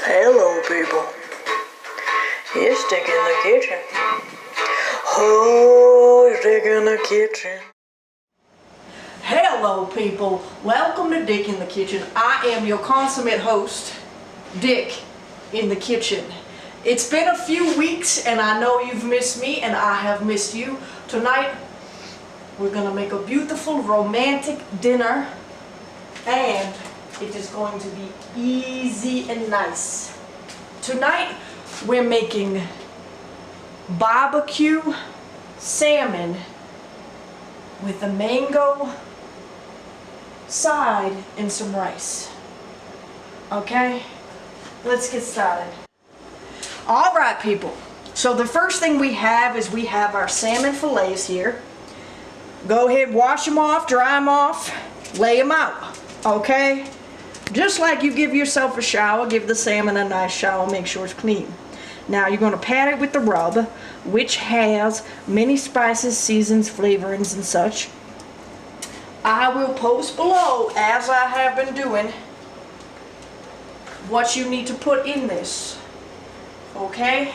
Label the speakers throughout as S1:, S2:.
S1: Hello, people. It's Dick in the kitchen. Oh, it's Dick in the kitchen.
S2: Hello, people. Welcome to Dick in the Kitchen. I am your consummate host, Dick in the Kitchen. It's been a few weeks, and I know you've missed me, and I have missed you. Tonight, we're gonna make a beautiful romantic dinner, and it is going to be easy and nice. Tonight, we're making BBQ salmon with a mango side and some rice. Okay? Let's get started. Alright, people. So the first thing we have is we have our salmon fillets here. Go ahead, wash them off, dry them off, lay them out. Okay? Just like you give yourself a shower, give the salmon a nice shower, make sure it's clean. Now you're going to pat it with the rub, which has many spices, seasons, flavorings, and such. I will post below, as I have been doing, what you need to put in this. Okay?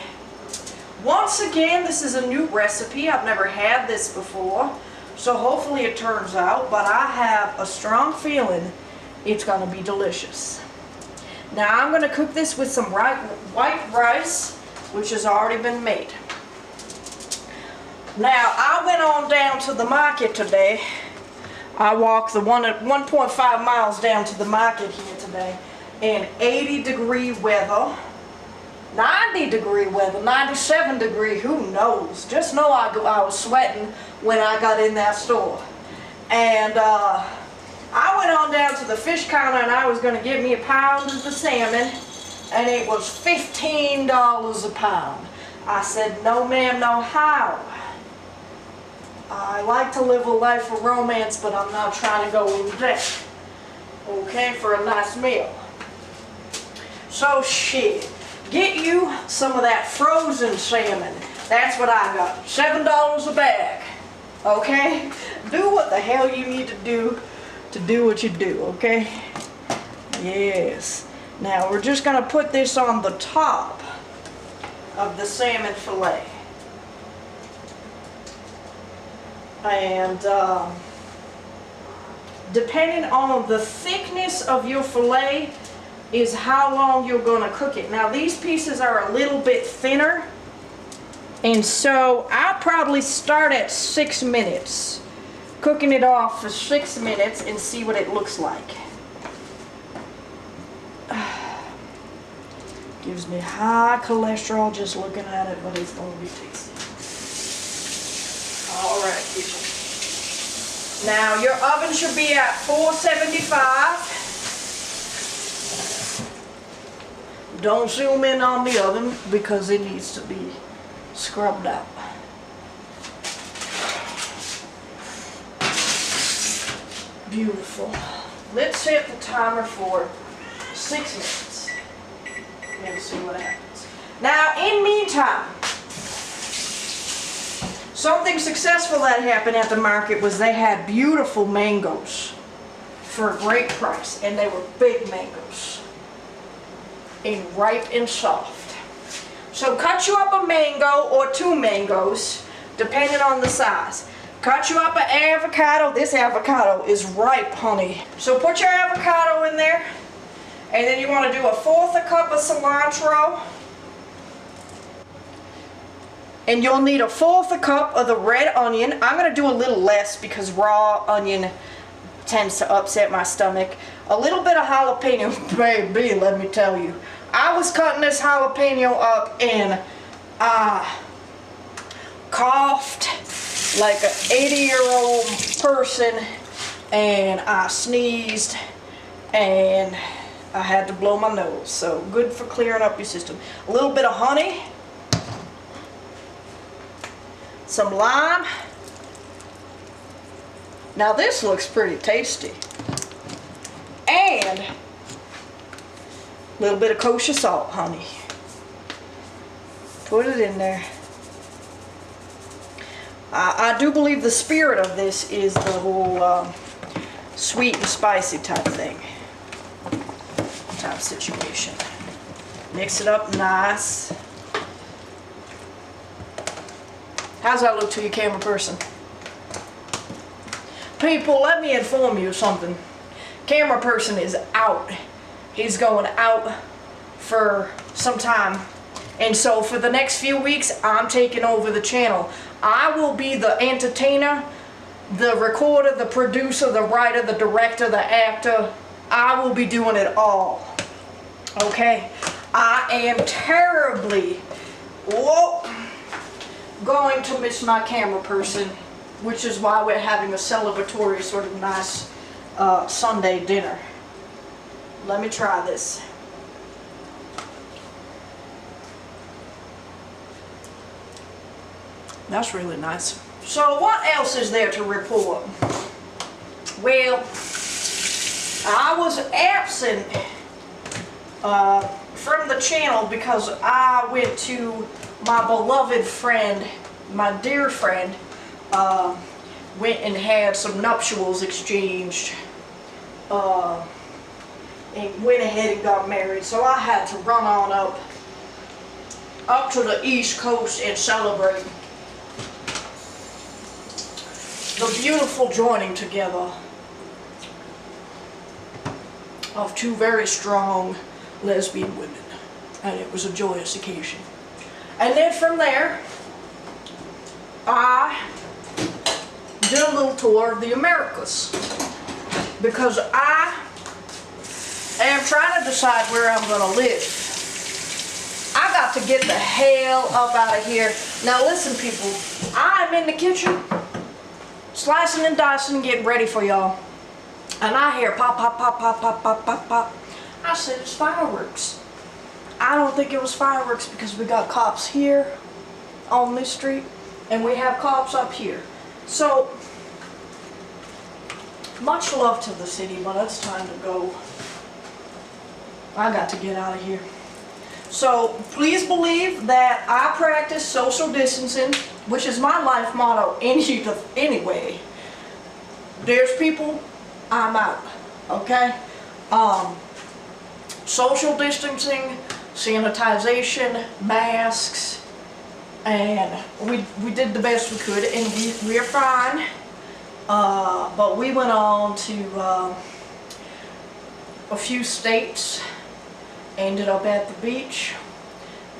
S2: Once again, this is a new recipe. I've never had this before, so hopefully it turns out, but I have a strong feeling it's going to be delicious. Now I'm going to cook this with some white rice, which has already been made. Now I went on down to the market today. I walked the 1.5 miles down to the market here today in 80-degree weather, 90-degree weather, 97-degree, who knows. Just know I was sweating when I got in that store. And I went on down to the fish counter and I was going to get me a pound of the salmon, and it was $15 a pound. I said, no ma'am, no how. I like to live a life of romance, but I'm not trying to go in debt. Okay, for a nice meal. So shit, get you some of that frozen salmon. That's what I got, $7 a bag. Okay, do what the hell you need to do what you do, okay? Yes. Now we're just going to put this on the top of the salmon fillet. And depending on the thickness of your fillet is how long you're going to cook it. Now these pieces are a little bit thinner, and so I'll probably start at 6 minutes. Cooking it off for 6 minutes and see what it looks like. Gives me high cholesterol just looking at it, but it's going to be tasty. Alright, people. Now your oven should be at 475. Don't zoom in on the oven because it needs to be scrubbed out. Beautiful. Let's set the timer for 6 minutes and see what happens. Now, in meantime, something successful that happened at the market was they had beautiful mangoes for a great price, and they were big mangoes and ripe and soft. So cut you up a mango or 2 mangoes, depending on the size. Cut you up an avocado. This avocado is ripe, honey. So put your avocado in there. And then you want to do 1/4 cup of cilantro. And you'll need 1/4 cup of the red onion. I'm going to do a little less because raw onion tends to upset my stomach. A little bit of jalapeno, baby, let me tell you. I was cutting this jalapeno up and coughed like an 80-year-old person, and I sneezed and I had to blow my nose. So good for clearing up your system. A little bit of honey, some lime. Now this looks pretty tasty. And a little bit of kosher salt, honey. Put it in there. I do believe the spirit of this is the whole sweet and spicy type thing, type situation. Mix it up nice. How's that look to you, camera person? People, let me inform you of something. Camera person is out. He's going out for some time. And so for the next few weeks, I'm taking over the channel. I will be the entertainer, the recorder, the producer, the writer, the director, the actor. I will be doing it all. Okay? I am terribly going to miss my camera person, which is why we're having a celebratory sort of nice Sunday dinner. Let me try this. That's really nice. So what else is there to report? Well, I was absent from the channel because I went to my beloved friend, my dear friend, went and had some nuptials exchanged, and went ahead and got married. So I had to run on up to the East Coast and celebrate the beautiful joining together of two very strong lesbian women, and it was a joyous occasion. And then from there, I did a little tour of the Americas, because I am trying to decide where I'm going to live. I got to get the hell up out of here. Now listen, people, I'm in the kitchen slicing and dicing and getting ready for y'all, and I hear pop, pop, pop, pop, pop, pop, pop, pop. I said, it's fireworks. I don't think it was fireworks because we got cops here on this street and we have cops up here. So, much love to the city, but it's time to go. I got to get out of here. So, please believe that I practice social distancing, which is my life motto anyway. There's people, I'm out, okay? Social distancing, sanitization, masks, and we did the best we could, and we're fine. But we went on to a few states, ended up at the beach,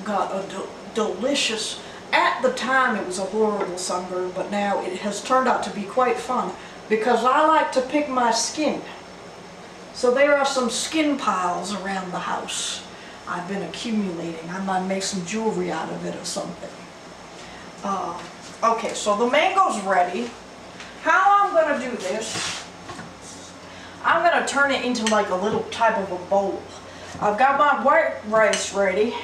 S2: got a delicious, at the time it was a horrible sunburn, but now it has turned out to be quite fun because I like to pick my skin. So there are some skin piles around the house I've been accumulating. I might make some jewelry out of it or something. Okay, so the mango's ready. How I'm going to do this, I'm going to turn it into like a little type of a bowl. I've got my white rice ready.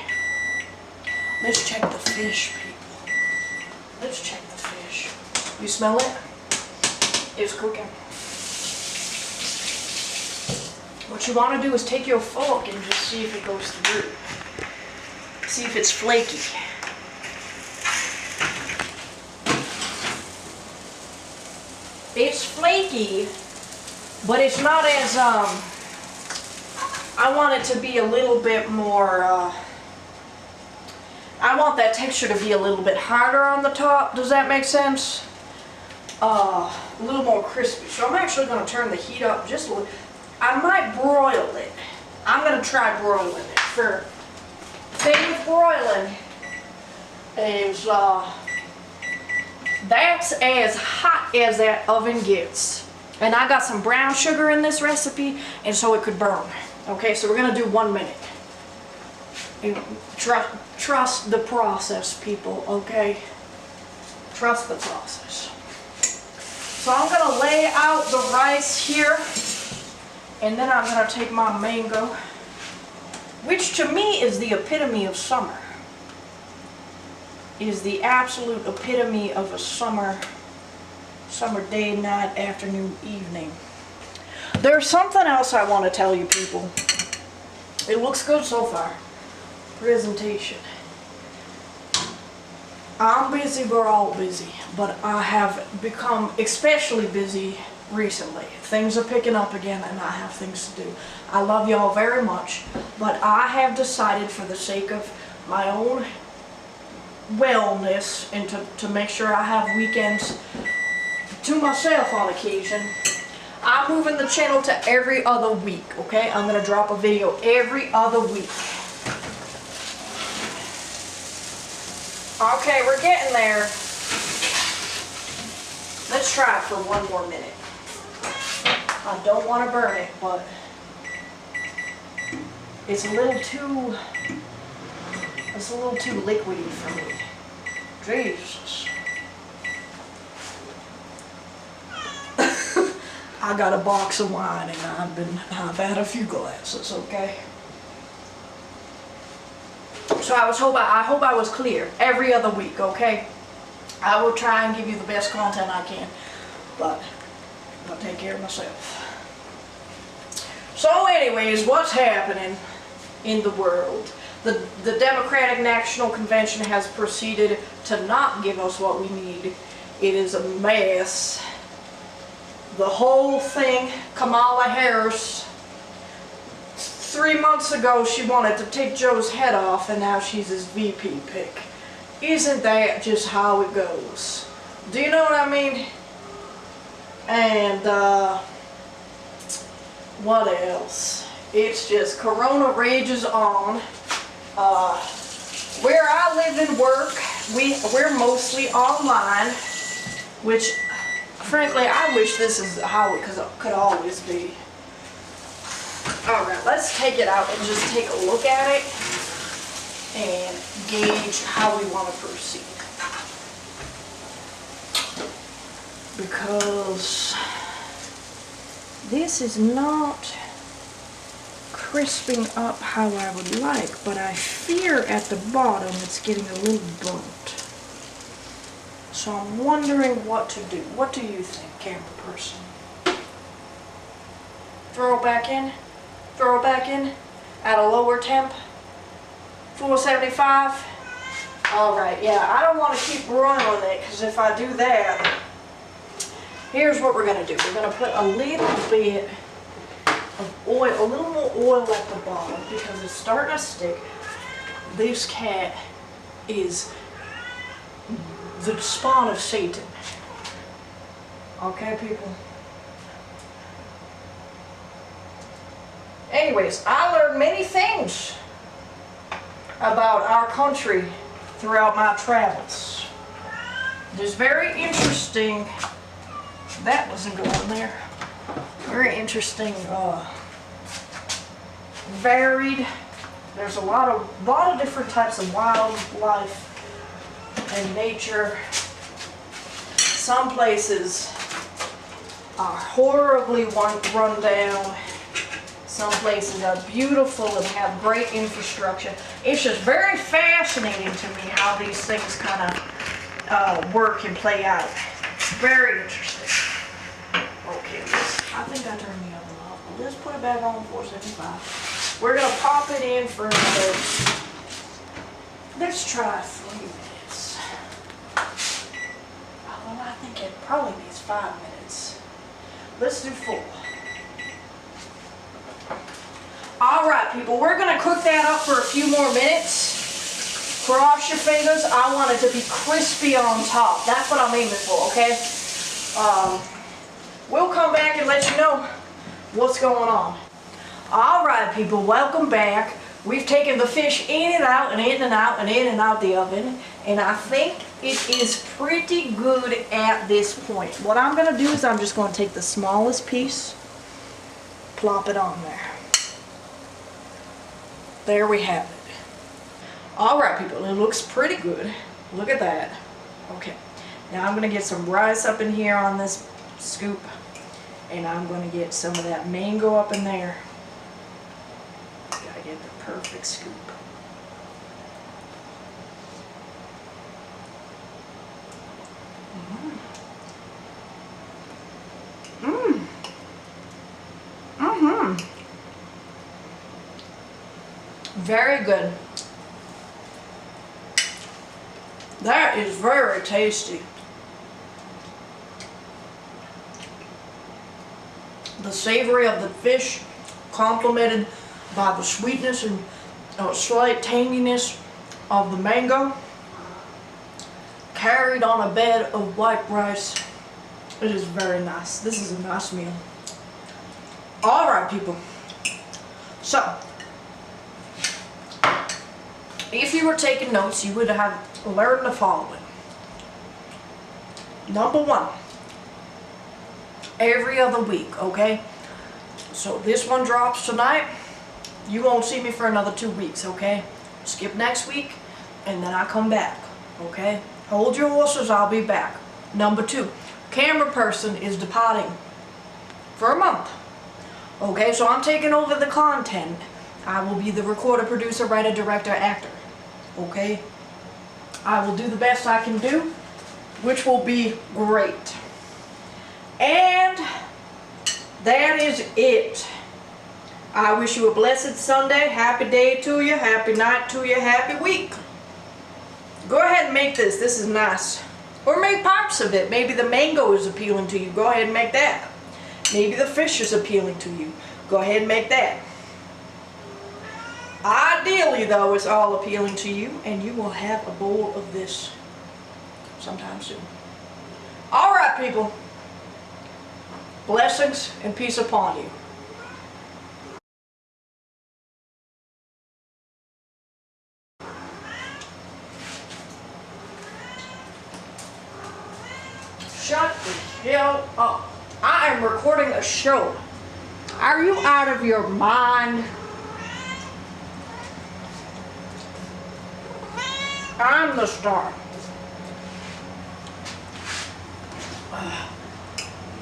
S2: Let's check the fish, people. Let's check the fish. You smell it? It's cooking. What you want to do is take your fork and just see if it goes through. See if it's flaky. It's flaky, but it's not as, I want it to be a little bit more, I want that texture to be a little bit harder on the top. Does that make sense? A little more crispy. So I'm actually going to turn the heat up just a little. I might broil it. I'm going to try broiling it. The thing with broiling is that's as hot as that oven gets. And I got some brown sugar in this recipe, and so it could burn. Okay, so we're going to do 1 minute. And trust the process, people, okay? Trust the process. So I'm going to lay out the rice here, and then I'm going to take my mango, which to me is the epitome of summer. Is the absolute epitome of a summer day, night, afternoon, evening. There's something else I want to tell you, people. It looks good so far. Presentation. I'm busy, we're all busy, but I have become especially busy recently. Things are picking up again and I have things to do. I love y'all very much, but I have decided for the sake of my own wellness and to make sure I have weekends to myself on occasion, I'm moving the channel to every other week, okay? I'm gonna drop a video every other week. Okay, we're getting there. Let's try it for one more minute. I don't want to burn it, but it's a little too liquidy for me. Jesus. I got a box of wine and I've had a few glasses, okay? So I hope I was clear. Every other week, okay? I will try and give you the best content I can, but I'll take care of myself. So anyways, what's happening in the world? The Democratic National Convention has proceeded to not give us what we need. It is a mess. The whole thing, Kamala Harris, 3 months ago she wanted to take Joe's head off and now she's his VP pick. Isn't that just how it goes? Do you know what I mean? And what else? It's just Corona rages on. Where I live and work, we're mostly online, which frankly I wish this is how it could always be. Alright, let's take it out and just take a look at it and gauge how we want to proceed. Because this is not crisping up how I would like, but I fear at the bottom it's getting a little burnt. So I'm wondering what to do. What do you think, camera person? Throw it back in? Throw it back in? At a lower temp? 475? Alright, yeah, I don't want to keep running with it, because if I do that, here's what we're going to do. We're going to put a little bit of oil, a little more oil at the bottom, because it's starting to stick. This cat is the spawn of Satan. Okay, people? Anyways, I learned many things about our country throughout my travels. There's very interesting, that doesn't go on there, very interesting, varied, there's a lot of different types of wildlife and nature. Some places are horribly run down. Some places are beautiful and have great infrastructure. It's just very fascinating to me how these things kind of work and play out. Very interesting. Okay, I think I turned the oven off. Let's put it back on 475. We're going to pop it in for another, let's try 3 minutes. Although I think it probably needs 5 minutes. Let's do 4. Alright people, we're going to cook that up for a few more minutes. Cross your fingers. I want it to be crispy on top. That's what I'm aiming for, okay? We'll come back and let you know what's going on. Alright people, welcome back. We've taken the fish in and out and in and out and in and out the oven. And I think it is pretty good at this point. What I'm going to do is I'm just going to take the smallest piece, plop it on there. There we have it. Alright people, it looks pretty good. Look at that. Okay, now I'm going to get some rice up in here on this scoop. And I'm going to get some of that mango up in there. Gotta get the perfect scoop. Very good. That is very tasty. The savory of the fish complemented by the sweetness and slight tanginess of the mango, carried on a bed of white rice. It is very nice. This is a nice meal. Alright people, so if you were taking notes, you would have learned the following. Number one, every other week, okay? So this one drops tonight. You won't see me for another 2 weeks, okay? Skip next week, and then I come back, okay? Hold your horses, I'll be back. Number two, camera person is departing for a month. Okay, so I'm taking over the content. I will be the recorder, producer, writer, director, actor. Okay? I will do the best I can do, which will be great. And that is it. I wish you a blessed Sunday, happy day to you, happy night to you, happy week. Go ahead and make this. This is nice. Or make parts of it. Maybe the mango is appealing to you. Go ahead and make that. Maybe the fish is appealing to you. Go ahead and make that. Ideally, though, it's all appealing to you, and you will have a bowl of this sometime soon. All right, people. Blessings and peace upon you. Shut the hell up. I am recording a show. Are you out of your mind? I'm the star.